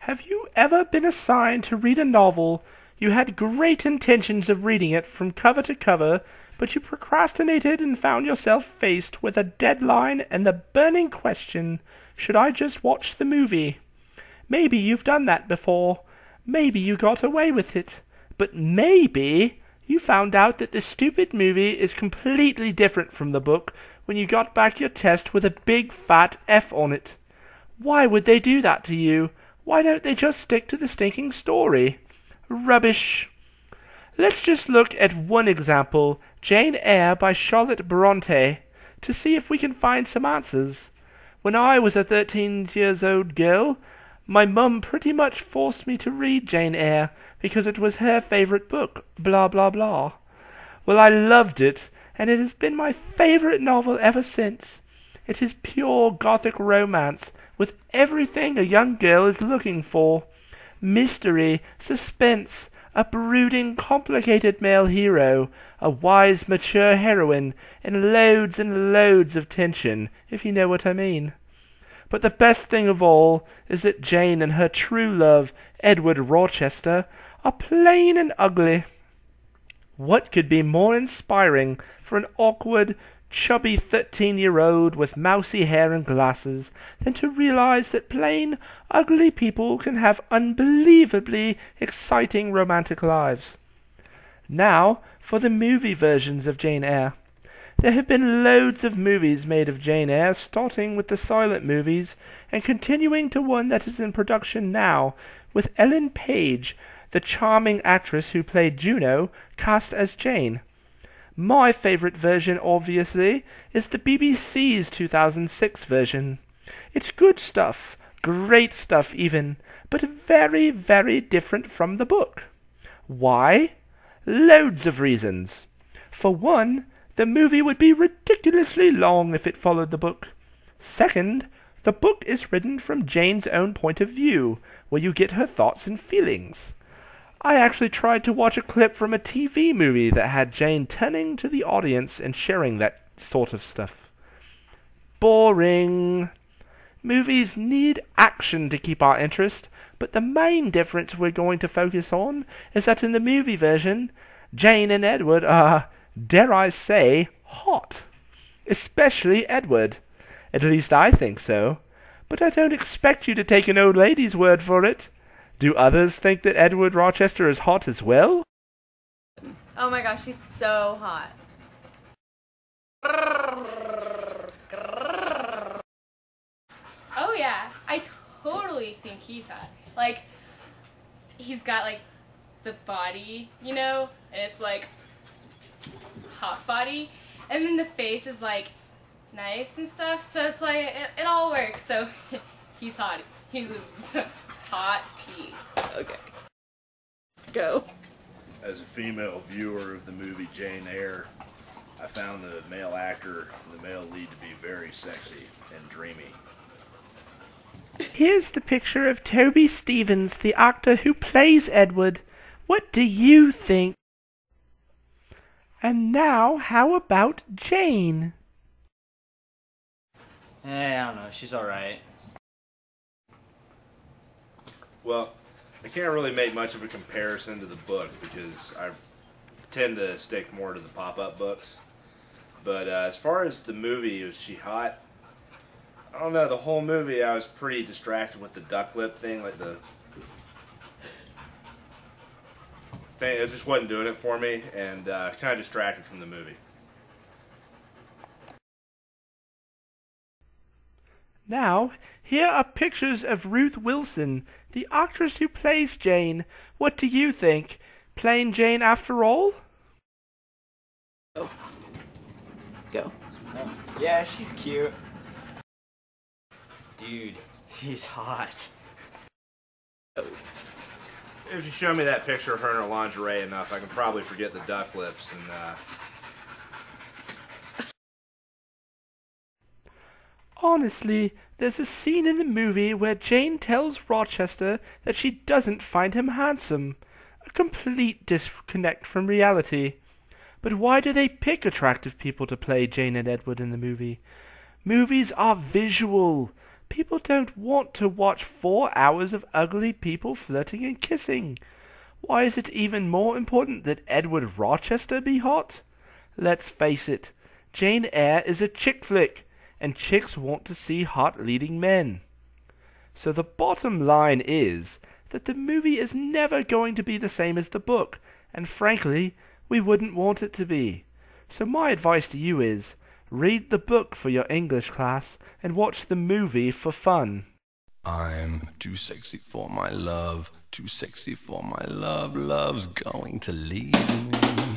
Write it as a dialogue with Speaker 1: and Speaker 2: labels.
Speaker 1: Have you ever been assigned to read a novel? You had great intentions of reading it from cover to cover, but you procrastinated and found yourself faced with a deadline and the burning question, should I just watch the movie? Maybe you've done that before. Maybe you got away with it. But maybe you found out that the stupid movie is completely different from the book when you got back your test with a big fat F on it. Why would they do that to you? Why don't they just stick to the stinking story? Rubbish. Let's just look at one example, Jane Eyre by Charlotte Bronte, to see if we can find some answers. When I was a 13-years-old girl, my mum pretty much forced me to read Jane Eyre because it was her favourite book, blah blah blah. Well, I loved it, and it has been my favourite novel ever since. It is pure Gothic romance, with everything a young girl is looking for. Mystery, suspense, a brooding, complicated male hero, a wise, mature heroine, and loads of tension, if you know what I mean. But the best thing of all is that Jane and her true love, Edward Rochester, are plain and ugly. What could be more inspiring for an awkward, chubby 13-year-old with mousy hair and glasses than to realize that plain, ugly people can have unbelievably exciting romantic lives? Now, for the movie versions of Jane Eyre. There have been loads of movies made of Jane Eyre, starting with the silent movies and continuing to one that is in production now, with Ellen Page, the charming actress who played Juno, cast as Jane. My favourite version, obviously, is the BBC's 2006 version. It's good stuff, great stuff even, but very, very different from the book. Why? Loads of reasons. For one, the movie would be ridiculously long if it followed the book. Second, the book is written from Jane's own point of view, where you get her thoughts and feelings. I actually tried to watch a clip from a TV movie that had Jane turning to the audience and sharing that sort of stuff. Boring. Movies need action to keep our interest, but the main difference we're going to focus on is that in the movie version, Jane and Edward are, dare I say, hot. Especially Edward. At least I think so. But I don't expect you to take an old lady's word for it. Do others think that Edward Rochester is hot as well?
Speaker 2: Oh my gosh, he's so hot. Oh yeah, I totally think he's hot. Like, he's got like the body, you know, and it's like hot body, and then the face is like nice and stuff, so it's like it all works. So he's hot. He's hot tea. Okay. Go.
Speaker 3: As a female viewer of the movie Jane Eyre, I found the male actor and the male lead to be very sexy and dreamy.
Speaker 1: Here's the picture of Toby Stephens, the actor who plays Edward. What do you think? And now, how about Jane?
Speaker 4: I don't know, she's alright.
Speaker 3: Well, I can't really make much of a comparison to the book because I tend to stick more to the pop-up books. But as far as the movie, was she hot? I don't know, the whole movie I was pretty distracted with the duck lip thing, like the thing, it just wasn't doing it for me, and kind of distracted from the movie.
Speaker 1: Now, here are pictures of Ruth Wilson, the actress who plays Jane. What do you think? Plain Jane after all?
Speaker 2: Go. Go.
Speaker 4: Oh, yeah, she's cute. Dude, she's hot.
Speaker 2: Go.
Speaker 3: If you show me that picture of her in her lingerie enough, I can probably forget the duck lips and
Speaker 1: Honestly, there's a scene in the movie where Jane tells Rochester that she doesn't find him handsome. A complete disconnect from reality. But why do they pick attractive people to play Jane and Edward in the movie? Movies are visual. People don't want to watch 4 hours of ugly people flirting and kissing. Why is it even more important that Edward Rochester be hot? Let's face it, Jane Eyre is a chick flick, and chicks want to see hot leading men. So the bottom line is that the movie is never going to be the same as the book, and frankly, we wouldn't want it to be. So my advice to you is, read the book for your English class and watch the movie for fun.
Speaker 5: I'm too sexy for my love, too sexy for my love, love's going to leave me.